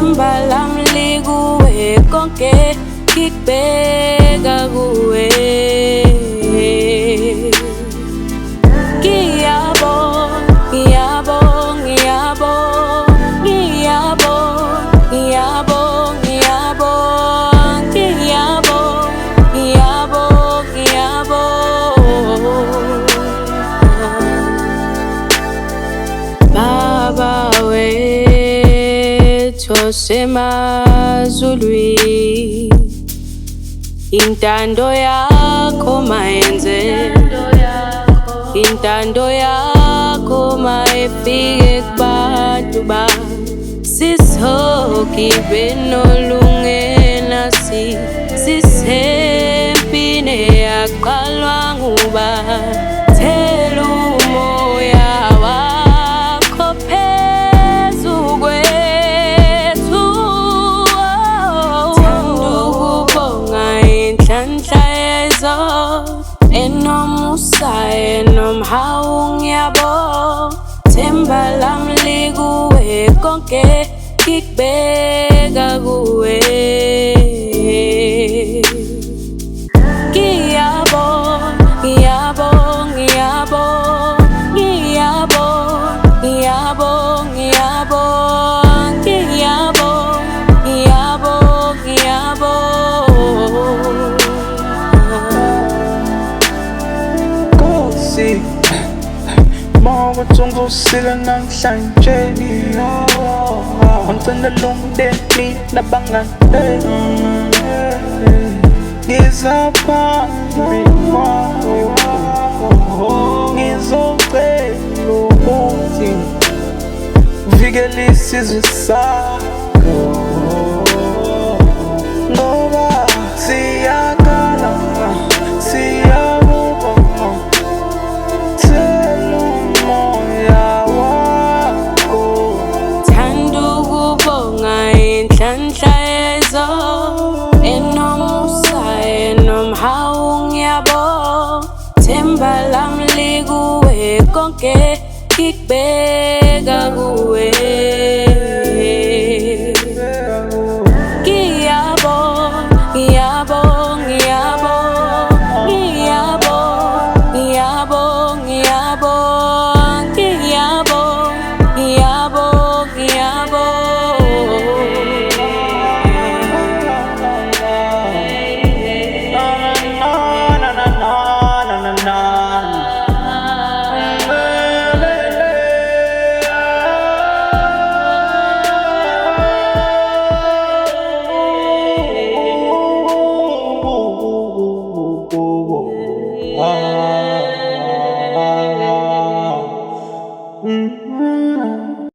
themba lami likuwe konke ngikubeka kuwe. Baba wethu osemazulwini, intando yakho mayenze, intando yakho mayifike kubantu bakho. Sisokibe nolungena sisempini yaqalwa ngubani. Thela umoya wakho phezu kwethu. Thanda ukubonga inhlanhla yezolo enomusa enomhawu ngiyabonga. Themba lami likuwe konke ngikubeka kuwe. Mawuthungusile namhlanje ngicela umndeni nabangane ngizaphambi ngizocela ukuthi uvikele isizwe sakho ngoba siyakhala siyabonga. Thela umoya wakho. Thanda ukubonga inhlanhla yezolo enomusa enomhawu ngiyabonga. Themba lami likuwe konke ngikubeka kuwe.